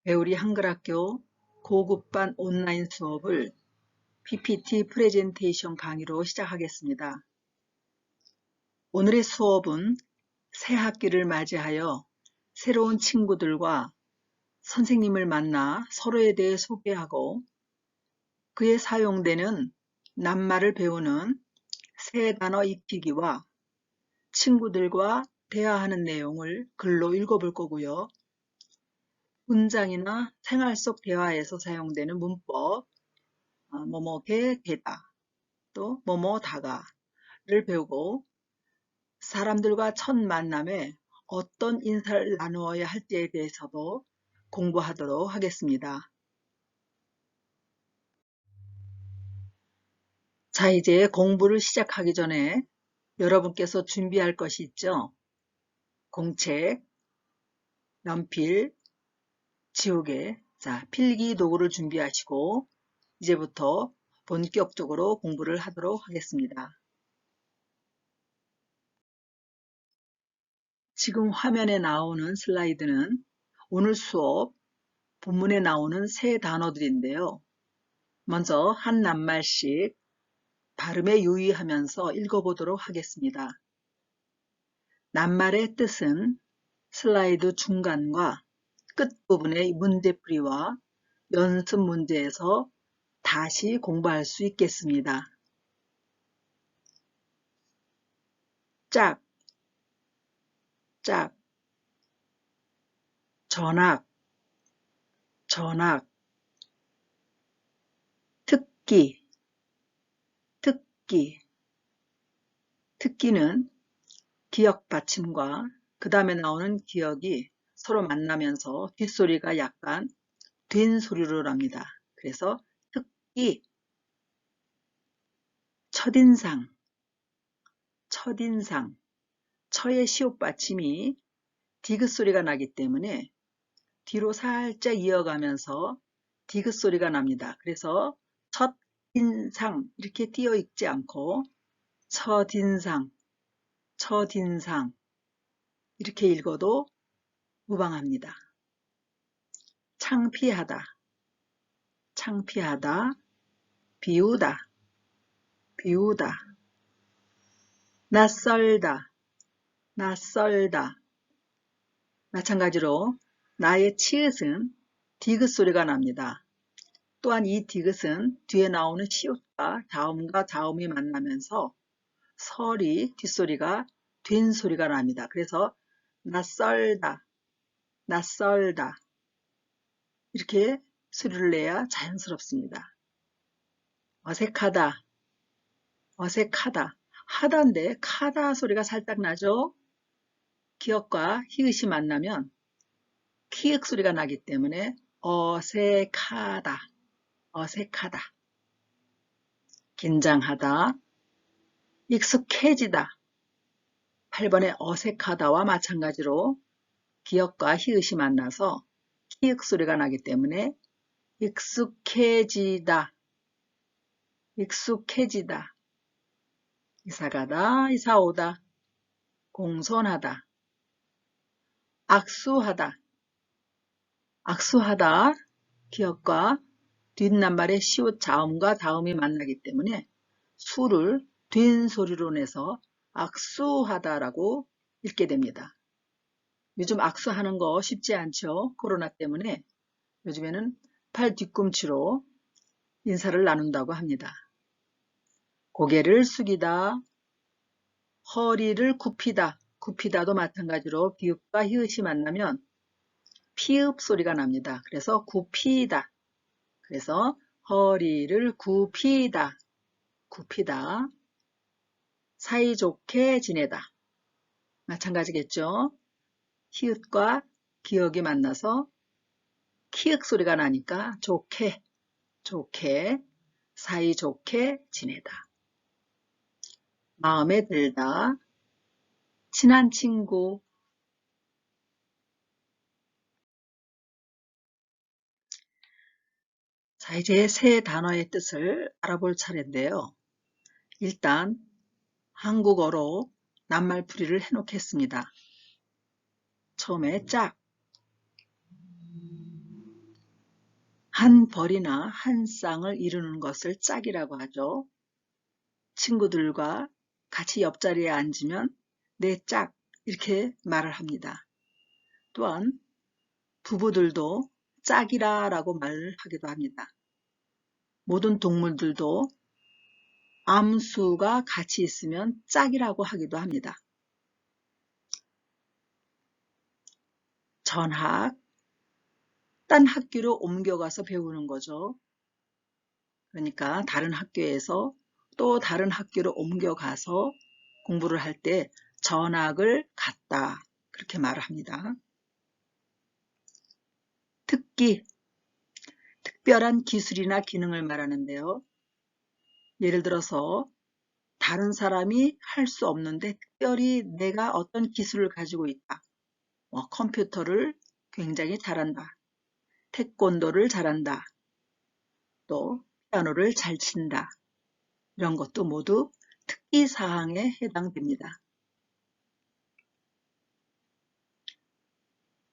배우리 한글학교 고급반 온라인 수업을 PPT 프레젠테이션 강의로 시작하겠습니다. 오늘의 수업은 새 학기를 맞이하여 새로운 친구들과 선생님을 만나 서로에 대해 소개하고 그에 사용되는 낱말을 배우는 새 단어 익히기와 친구들과 대화하는 내용을 글로 읽어볼 거고요. 문장이나 생활 속 대화에서 사용되는 문법, 뭐뭐게 되다, 또 뭐뭐다가를 배우고 사람들과 첫 만남에 어떤 인사를 나누어야 할지에 대해서도 공부하도록 하겠습니다. 자, 이제 공부를 시작하기 전에 여러분께서 준비할 것이 있죠? 공책, 연필, 지우개, 자, 필기 도구를 준비하시고 이제부터 본격적으로 공부를 하도록 하겠습니다. 지금 화면에 나오는 슬라이드는 오늘 수업 본문에 나오는 새 단어들인데요. 먼저 한 낱말씩 발음에 유의하면서 읽어보도록 하겠습니다. 낱말의 뜻은 슬라이드 중간과 끝부분의 문제풀이와 연습 문제에서 다시 공부할 수 있겠습니다. 짝, 짝, 전학, 전학, 특기, 특기. 특기는 기역 받침과 그 다음에 나오는 기역이 서로 만나면서 뒷소리가 약간 된 소리로 납니다. 그래서 특기, 첫인상, 첫인상, 처의 시옷 받침이 디귿 소리가 나기 때문에 뒤로 살짝 이어가면서 디귿 소리가 납니다. 그래서 첫인상 이렇게 띄어 읽지 않고 첫인상, 첫인상 이렇게 읽어도 무방합니다. 창피하다, 창피하다, 비우다, 비우다, 낯설다, 낯설다. 마찬가지로 나의 치읓은 디귿 소리가 납니다. 또한 이 디귿은 뒤에 나오는 시옷과 자음과 자음이 만나면서 설이 뒷소리가 된 소리가 납니다. 그래서 낯설다, 낯설다 이렇게 소리를 내야 자연스럽습니다. 어색하다, 어색하다, 하다인데 카다 소리가 살짝 나죠? 기역과 히읗이 만나면 키읔 소리가 나기 때문에 어색하다, 어색하다. 긴장하다, 익숙해지다. 8번의 어색하다와 마찬가지로 기역과 히읗이 만나서 키읔 소리가 나기 때문에 익숙해지다, 익숙해지다. 이사가다, 이사오다, 공손하다, 악수하다, 악수하다. 기역과 뒷낱말의 시옷 자음과 다음이 만나기 때문에 수를 된 소리로 내서 악수하다라고 읽게 됩니다. 요즘 악수하는 거 쉽지 않죠? 코로나 때문에 요즘에는 팔 뒤꿈치로 인사를 나눈다고 합니다. 고개를 숙이다, 허리를 굽히다, 굽히다도 마찬가지로 기읍과 히읗이 만나면 피읍 소리가 납니다. 그래서 굽히다. 그래서 허리를 굽히다, 굽히다. 사이좋게 지내다. 마찬가지겠죠. 히읗과 기역이 만나서 키읔 소리가 나니까 좋게, 좋게, 사이좋게 지내다. 마음에 들다, 친한 친구. 자, 이제 새 단어의 뜻을 알아볼 차례인데요. 일단 한국어로 낱말풀이를 해놓겠습니다. 처음에 짝, 한 벌이나 한 쌍을 이루는 것을 짝이라고 하죠. 친구들과 같이 옆자리에 앉으면 내 짝 이렇게 말을 합니다. 또한 부부들도 짝이라 라고 말하기도 합니다. 모든 동물들도 암수가 같이 있으면 짝이라고 하기도 합니다. 전학, 딴 학교로 옮겨가서 배우는 거죠. 그러니까 다른 학교에서 또 다른 학교로 옮겨가서 공부를 할 때 전학을 갔다 그렇게 말을 합니다. 특기, 특별한 기술이나 기능을 말하는데요. 예를 들어서 다른 사람이 할 수 없는데 특별히 내가 어떤 기술을 가지고 있다. 컴퓨터를 굉장히 잘한다. 태권도를 잘한다. 또 피아노를 잘 친다. 이런 것도 모두 특기사항에 해당됩니다.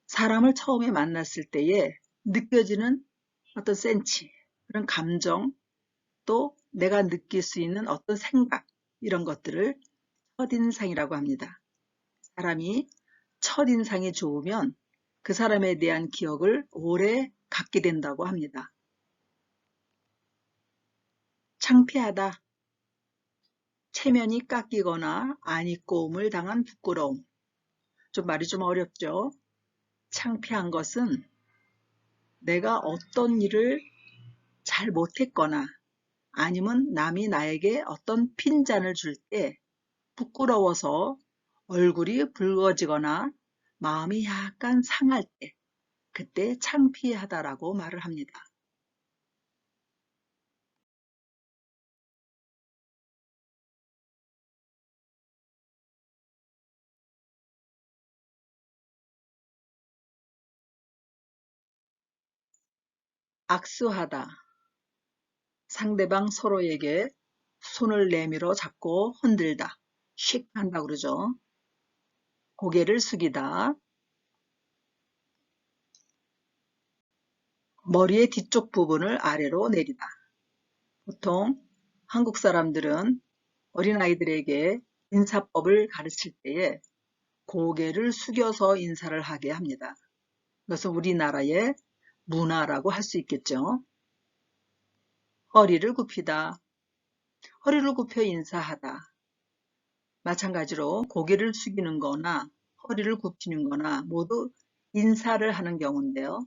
사람을 처음에 만났을 때에 느껴지는 어떤 센치, 그런 감정, 또 내가 느낄 수 있는 어떤 생각, 이런 것들을 첫인상이라고 합니다. 사람이 첫인상이 좋으면 그 사람에 대한 기억을 오래 갖게 된다고 합니다. 창피하다. 체면이 깎이거나 안입고음을 당한 부끄러움. 좀 말이 좀 어렵죠? 창피한 것은 내가 어떤 일을 잘 못했거나 아니면 남이 나에게 어떤 핀잔을 줄 때 부끄러워서 얼굴이 붉어지거나 마음이 약간 상할 때 그때 창피하다라고 말을 합니다. 악수하다. 상대방 서로에게 손을 내밀어 잡고 흔들다. 씩 한다고 그러죠. 고개를 숙이다. 머리의 뒤쪽 부분을 아래로 내리다. 보통 한국 사람들은 어린아이들에게 인사법을 가르칠 때에 고개를 숙여서 인사를 하게 합니다. 그것은 우리나라의 문화라고 할 수 있겠죠. 허리를 굽히다. 허리를 굽혀 인사하다. 마찬가지로 고개를 숙이는 거나 허리를 굽히는 거나 모두 인사를 하는 경우인데요.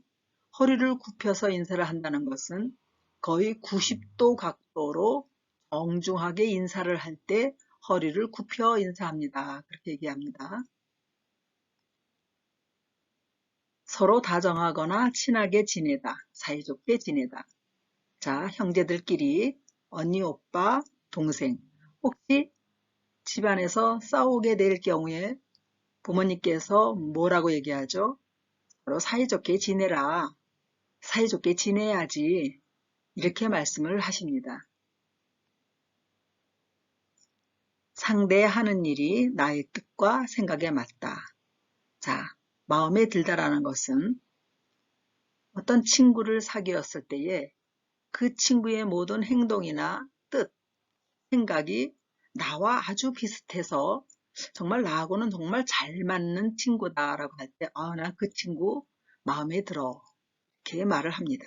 허리를 굽혀서 인사를 한다는 것은 거의 90도 각도로 정중하게 인사를 할 때 허리를 굽혀 인사합니다. 그렇게 얘기합니다. 서로 다정하거나 친하게 지내다, 사이좋게 지내다. 자, 형제들끼리 언니, 오빠, 동생. 혹시 집안에서 싸우게 될 경우에 부모님께서 뭐라고 얘기하죠? 서로 사이좋게 지내라. 사이좋게 지내야지. 이렇게 말씀을 하십니다. 상대하는 일이 나의 뜻과 생각에 맞다. 자, 마음에 들다라는 것은 어떤 친구를 사귀었을 때에 그 친구의 모든 행동이나 뜻, 생각이 나와 아주 비슷해서 정말 나하고는 정말 잘 맞는 친구다라고 할 때, 나 그 친구 마음에 들어. 이렇게 말을 합니다.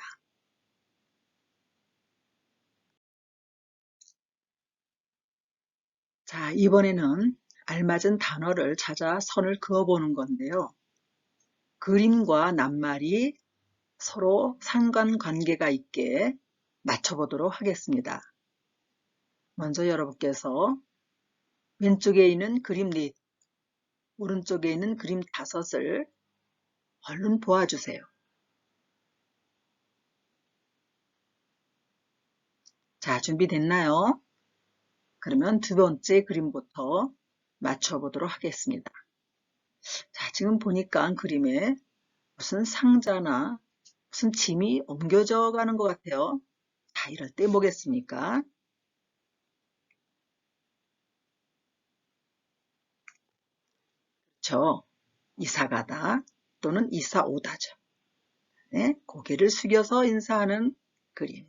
자, 이번에는 알맞은 단어를 찾아 선을 그어보는 건데요. 그림과 낱말이 서로 상관관계가 있게 맞춰보도록 하겠습니다. 먼저 여러분께서 왼쪽에 있는 그림 넷, 오른쪽에 있는 그림 다섯을 얼른 보아주세요. 자, 준비됐나요? 그러면 두 번째 그림부터 맞춰보도록 하겠습니다. 자, 지금 보니까 그림에 무슨 상자나 무슨 짐이 옮겨져 가는 것 같아요. 자, 이럴 때 뭐겠습니까? 그렇죠. 이사 가다 또는 이사 오다죠. 네? 고개를 숙여서 인사하는 그림.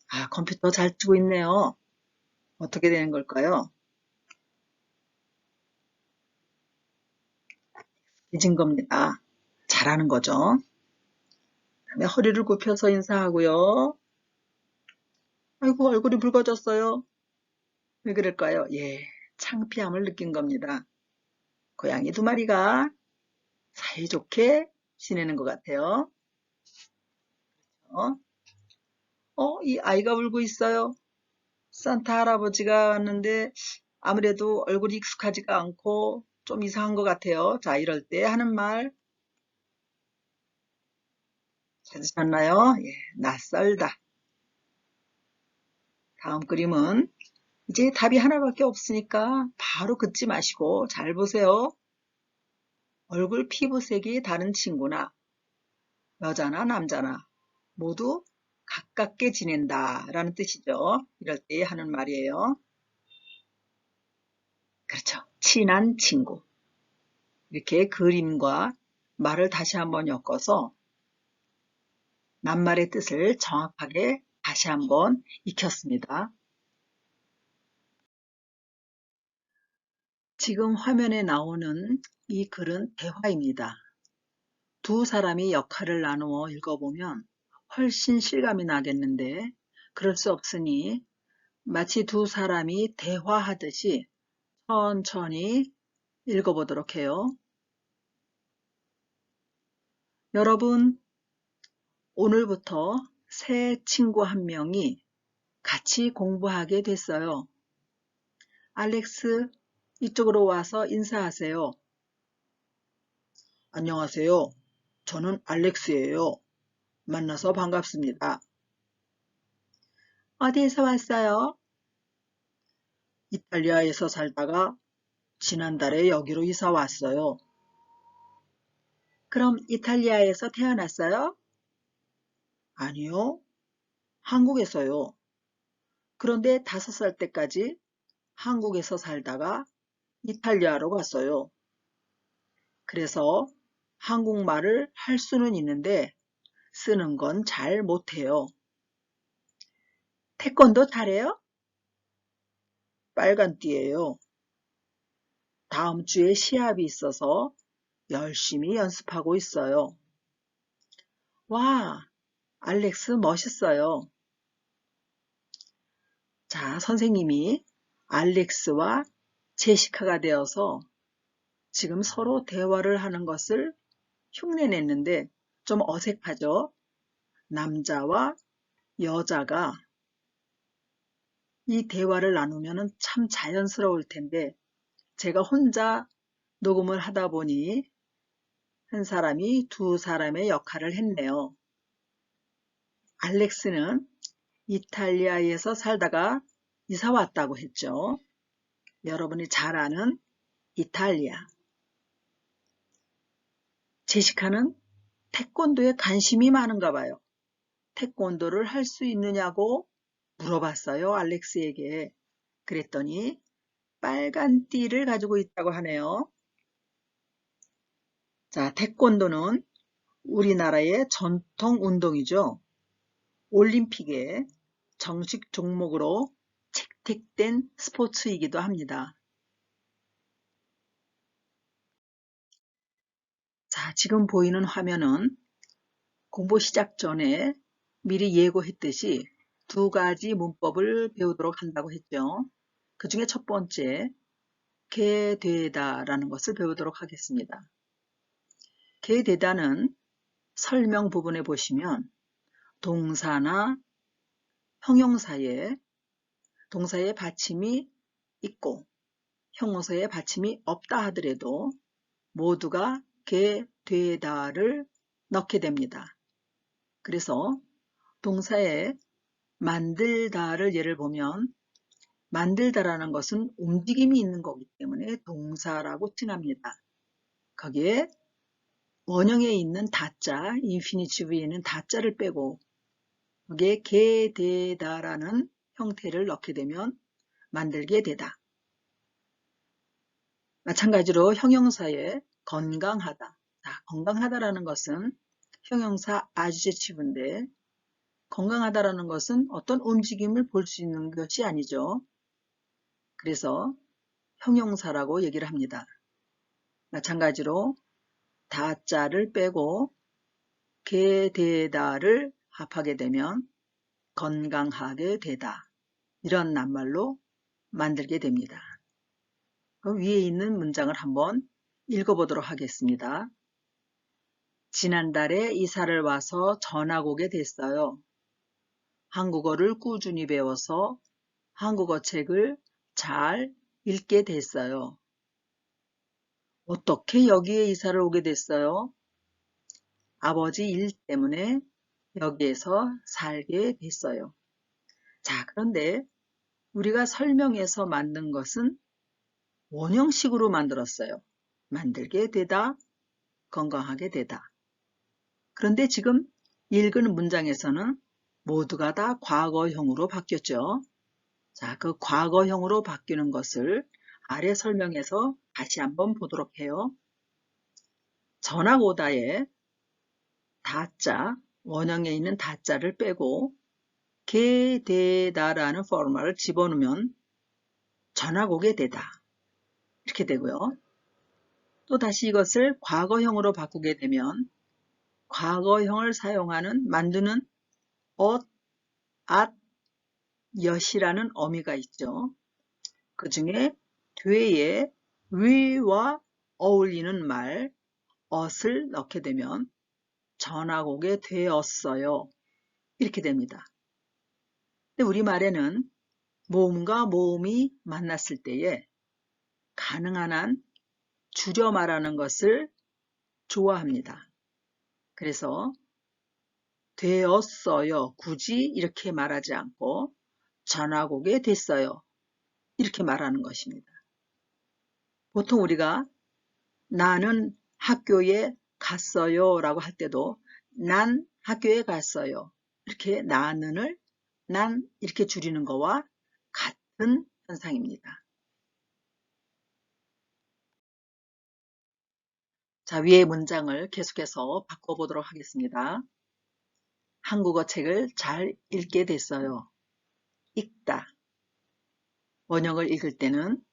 아, 컴퓨터 잘 뜨고 있네요. 어떻게 되는 걸까요? 잊은 겁니다. 잘하는 거죠. 그다음에 허리를 굽혀서 인사하고요. 아이고, 얼굴이 붉어졌어요. 왜 그럴까요? 예, 창피함을 느낀 겁니다. 고양이 두 마리가 사이좋게 지내는 것 같아요. 어? 이 아이가 울고 있어요. 산타 할아버지가 왔는데 아무래도 얼굴이 익숙하지가 않고 좀 이상한 것 같아요. 자, 이럴 때 하는 말 찾으셨나요? 예, 낯설다. 다음 그림은 이제 답이 하나밖에 없으니까 바로 긋지 마시고 잘 보세요. 얼굴 피부색이 다른 친구나 여자나 남자나 모두 가깝게 지낸다 라는 뜻이죠. 이럴 때 하는 말이에요. 그렇죠. 친한 친구. 이렇게 그림과 말을 다시 한번 엮어서 낱말의 뜻을 정확하게 다시 한번 익혔습니다. 지금 화면에 나오는 이 글은 대화입니다. 두 사람이 역할을 나누어 읽어보면 훨씬 실감이 나겠는데 그럴 수 없으니 마치 두 사람이 대화하듯이 천천히 읽어보도록 해요. 여러분, 오늘부터 새 친구 한 명이 같이 공부하게 됐어요. 알렉스, 이쪽으로 와서 인사하세요. 안녕하세요. 저는 알렉스예요. 만나서 반갑습니다. 어디에서 왔어요? 이탈리아에서 살다가 지난달에 여기로 이사 왔어요. 그럼 이탈리아에서 태어났어요? 아니요, 한국에서요. 그런데 5살 때까지 한국에서 살다가 이탈리아로 갔어요. 그래서 한국말을 할 수는 있는데 쓰는 건 잘 못해요. 태권도 잘해요? 빨간띠예요. 다음 주에 시합이 있어서 열심히 연습하고 있어요. 와, 알렉스 멋있어요. 자, 선생님이 알렉스와 제시카가 되어서 지금 서로 대화를 하는 것을 흉내냈는데 좀 어색하죠? 남자와 여자가 이 대화를 나누면 참 자연스러울 텐데 제가 혼자 녹음을 하다 보니 한 사람이 두 사람의 역할을 했네요. 알렉스는 이탈리아에서 살다가 이사 왔다고 했죠. 여러분이 잘 아는 이탈리아. 제시카는 태권도에 관심이 많은가 봐요. 태권도를 할 수 있느냐고 물어봤어요, 알렉스에게. 그랬더니 빨간 띠를 가지고 있다고 하네요. 자, 태권도는 우리나라의 전통 운동이죠. 올림픽의 정식 종목으로 채택된 스포츠이기도 합니다. 자, 지금 보이는 화면은 공부 시작 전에 미리 예고했듯이 두 가지 문법을 배우도록 한다고 했죠. 그 중에 첫 번째, 개되다라는 것을 배우도록 하겠습니다. 개되다는 설명 부분에 보시면 동사나 형용사에 동사의 받침이 있고 형용사의 받침이 없다 하더라도 모두가 개되다를 넣게 됩니다. 그래서 동사에 만들다를 예를 보면 만들다라는 것은 움직임이 있는 거기 때문에 동사라고 칭합니다. 거기에 원형에 있는 다자, 인피니티브에 있는 다자를 빼고 거기에 개되다라는 형태를 넣게 되면 만들게 되다. 마찬가지로 형용사에 건강하다. 자, 건강하다라는 것은 형용사 adjective인데 건강하다라는 것은 어떤 움직임을 볼 수 있는 것이 아니죠. 그래서 형용사라고 얘기를 합니다. 마찬가지로 다자를 빼고 게되다를 합하게 되면 건강하게 되다. 이런 낱말로 만들게 됩니다. 그럼 위에 있는 문장을 한번 읽어보도록 하겠습니다. 지난달에 이사를 와서 전학 오게 됐어요. 한국어를 꾸준히 배워서 한국어 책을 잘 읽게 됐어요. 어떻게 여기에 이사를 오게 됐어요? 아버지 일 때문에 여기에서 살게 됐어요. 자, 그런데 우리가 설명해서 만든 것은 원형식으로 만들었어요. 만들게 되다, 건강하게 되다. 그런데 지금 읽은 문장에서는 모두가 다 과거형으로 바뀌었죠. 자, 그 과거형으로 바뀌는 것을 아래 설명에서 다시 한번 보도록 해요. 전학 오다에 다자, 원형에 있는 다자를 빼고 게되다라는 포멀을 집어넣으면 전학 오게 되다. 이렇게 되고요. 또 다시 이것을 과거형으로 바꾸게 되면 과거형을 사용하는 만드는 엇, 앗, 엿이라는 어미가 있죠. 그 중에 뒤에 위와 어울리는 말 엇을 넣게 되면 전학 오게 되었어요. 이렇게 됩니다. 근데 우리말에는 모음과 모음이 만났을 때에 가능한 한 줄여 말하는 것을 좋아합니다. 그래서 되었어요. 굳이 이렇게 말하지 않고 전학 오게 됐어요. 이렇게 말하는 것입니다. 보통 우리가 나는 학교에 갔어요 라고 할 때도 난 학교에 갔어요. 이렇게 나는을 난 이렇게 줄이는 거와 같은 현상입니다. 자, 위의 문장을 계속해서 바꿔보도록 하겠습니다. 한국어 책을 잘 읽게 됐어요. 읽다. 원형을 읽을 때는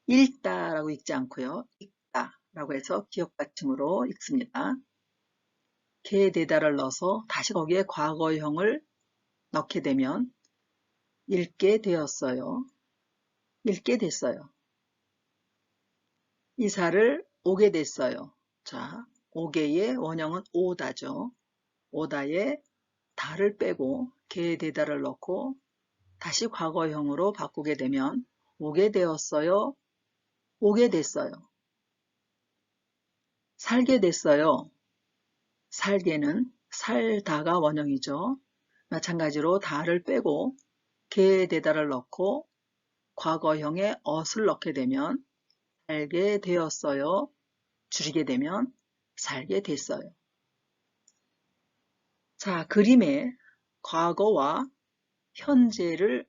읽다라고 읽지 않고요. 읽다라고 해서 기억받침으로 읽습니다. 게되다를 넣어서 다시 거기에 과거형을 넣게 되면 읽게 되었어요. 읽게 됐어요. 이사를 오게 됐어요. 자, 오게의 원형은 오다죠. 오다에 다를 빼고 게되다를 넣고 다시 과거형으로 바꾸게 되면 오게 되었어요. 오게 됐어요. 살게 됐어요. 살게는 살다가 원형이죠. 마찬가지로 다를 빼고 게되다를 넣고 과거형에 엇을 넣게 되면 살게 되었어요. 줄이게 되면 살게 됐어요. 자, 그림에 과거와 현재를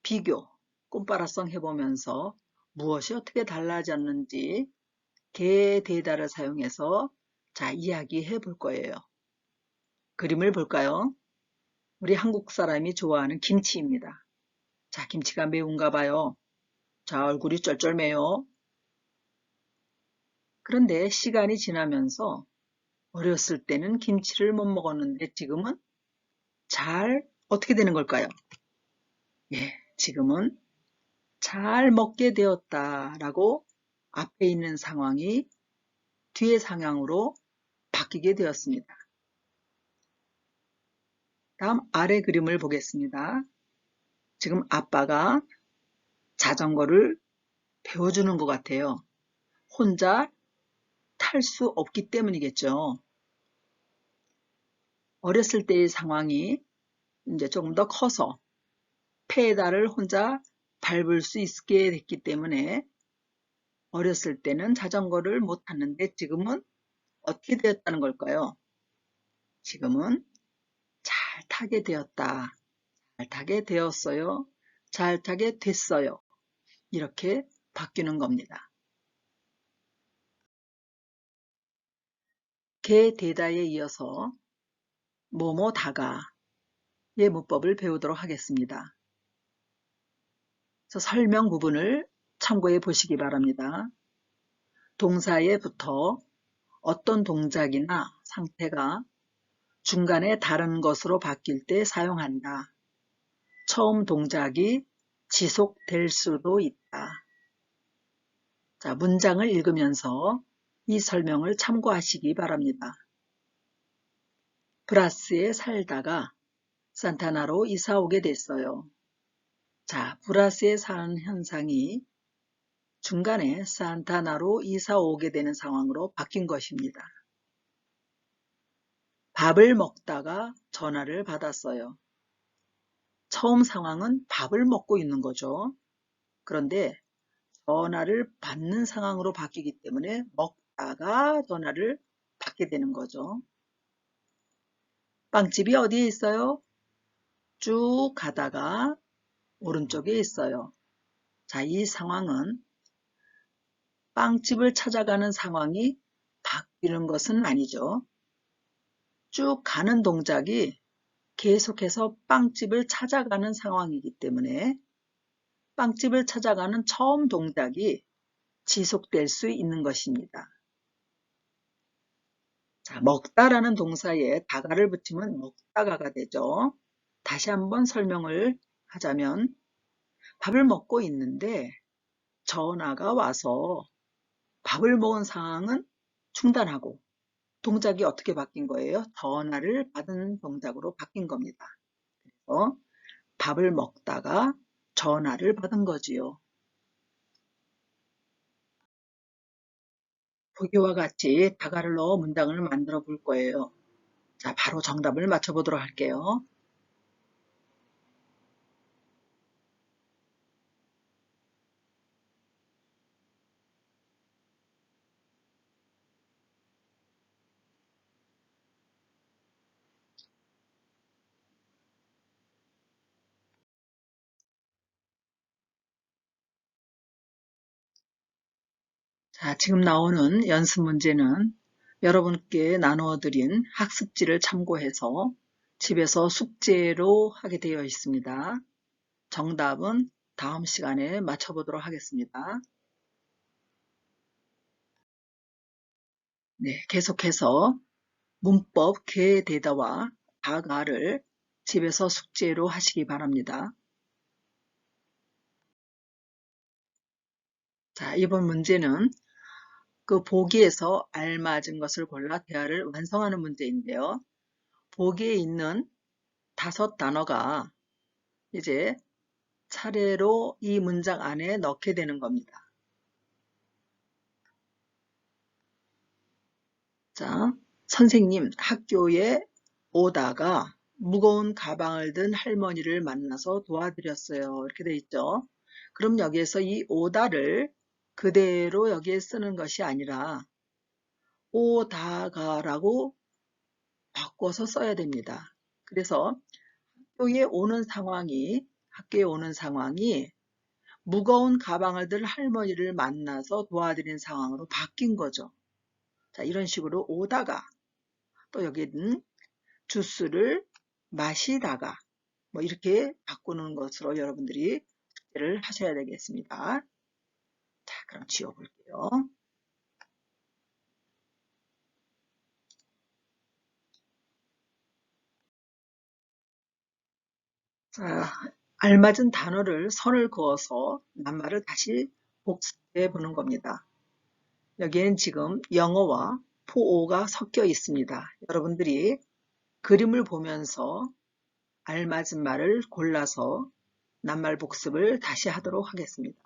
비교, 꼼바라성 해보면서 무엇이 어떻게 달라졌는지 게되다를 사용해서 자, 이야기해 볼 거예요. 그림을 볼까요? 우리 한국 사람이 좋아하는 김치입니다. 자, 김치가 매운가 봐요. 자, 얼굴이 쩔쩔매요. 그런데 시간이 지나면서 어렸을 때는 김치를 못 먹었는데 지금은 잘 어떻게 되는 걸까요? 예, 지금은 잘 먹게 되었다라고 앞에 있는 상황이 뒤의 상황으로 바뀌게 되었습니다. 다음 아래 그림을 보겠습니다. 지금 아빠가 자전거를 배워주는 것 같아요. 혼자 탈 수 없기 때문이겠죠. 어렸을 때의 상황이 이제 조금 더 커서 페달을 혼자 밟을 수 있게 됐기 때문에 어렸을 때는 자전거를 못 탔는데 지금은 어떻게 되었다는 걸까요? 지금은 잘 타게 되었다. 잘 타게 되었어요. 잘 타게 됐어요. 이렇게 바뀌는 겁니다. 게 대다에 이어서 뭐뭐다가의 문법을 배우도록 하겠습니다. 설명 부분을 참고해 보시기 바랍니다. 동사에 붙어 어떤 동작이나 상태가 중간에 다른 것으로 바뀔 때 사용한다. 처음 동작이 지속될 수도 있다. 자, 문장을 읽으면서 이 설명을 참고하시기 바랍니다. 브라스에 살다가 산타나로 이사 오게 됐어요. 자, 브라스에 사는 현상이 중간에 산타나로 이사 오게 되는 상황으로 바뀐 것입니다. 밥을 먹다가 전화를 받았어요. 처음 상황은 밥을 먹고 있는 거죠. 그런데 전화를 받는 상황으로 바뀌기 때문에 먹다가 전화를 받게 되는 거죠. 빵집이 어디에 있어요? 쭉 가다가 오른쪽에 있어요. 자, 이 상황은 빵집을 찾아가는 상황이 바뀌는 것은 아니죠. 쭉 가는 동작이 계속해서 빵집을 찾아가는 상황이기 때문에 빵집을 찾아가는 처음 동작이 지속될 수 있는 것입니다. 자, 먹다라는 동사에 다가를 붙이면 먹다가가 되죠. 다시 한번 설명을 하자면 밥을 먹고 있는데 전화가 와서 밥을 먹은 상황은 중단하고 동작이 어떻게 바뀐 거예요? 전화를 받은 동작으로 바뀐 겁니다. 그래서 밥을 먹다가 전화를 받은 거지요. 보기와 같이 다가를 넣어 문장을 만들어 볼 거예요. 자, 바로 정답을 맞춰보도록 할게요. 자, 지금 나오는 연습 문제는 여러분께 나누어 드린 학습지를 참고해서 집에서 숙제로 하게 되어 있습니다. 정답은 다음 시간에 맞춰보도록 하겠습니다. 네, 계속해서 문법 개대다와 다가를 집에서 숙제로 하시기 바랍니다. 자, 이번 문제는 그 보기에서 알맞은 것을 골라 대화를 완성하는 문제인데요. 보기에 있는 5단어가 이제 차례로 이 문장 안에 넣게 되는 겁니다. 자, 선생님, 학교에 오다가 무거운 가방을 든 할머니를 만나서 도와드렸어요. 이렇게 돼 있죠. 그럼 여기에서 이 오다를 그대로 여기에 쓰는 것이 아니라 오다가라고 바꿔서 써야 됩니다. 그래서 학교에 오는 상황이 무거운 가방을 들 할머니를 만나서 도와드린 상황으로 바뀐 거죠. 자, 이런 식으로 오다가 또 여기는 주스를 마시다가 뭐 이렇게 바꾸는 것으로 여러분들이 숙제를 하셔야 되겠습니다. 자, 그럼 지워볼게요. 자, 알맞은 단어를 선을 그어서 낱말을 다시 복습해 보는 겁니다. 여기에는 지금 영어와 포어가 섞여 있습니다. 여러분들이 그림을 보면서 알맞은 말을 골라서 낱말 복습을 다시 하도록 하겠습니다.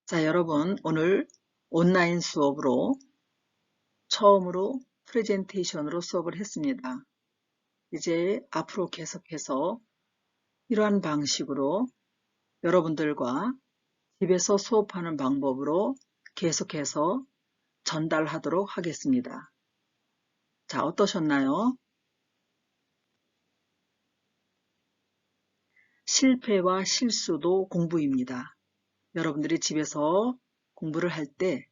자, 여러분, 오늘 온라인 수업으로 처음으로 프레젠테이션으로 수업을 했습니다. 이제 앞으로 계속해서 이러한 방식으로 여러분들과 집에서 수업하는 방법으로 계속해서 전달하도록 하겠습니다. 자, 어떠셨나요? 실패와 실수도 공부입니다. 여러분들이 집에서 공부를 할 때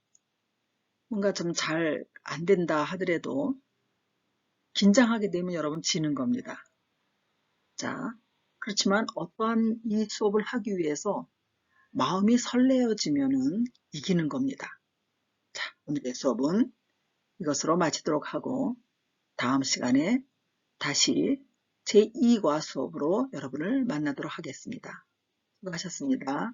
뭔가 좀 잘 안 된다 하더라도 긴장하게 되면 여러분 지는 겁니다. 자, 그렇지만 어떠한 이 수업을 하기 위해서 마음이 설레어지면은 이기는 겁니다. 자, 오늘의 수업은 이것으로 마치도록 하고 다음 시간에 다시 제2과 수업으로 여러분을 만나도록 하겠습니다. 수고하셨습니다.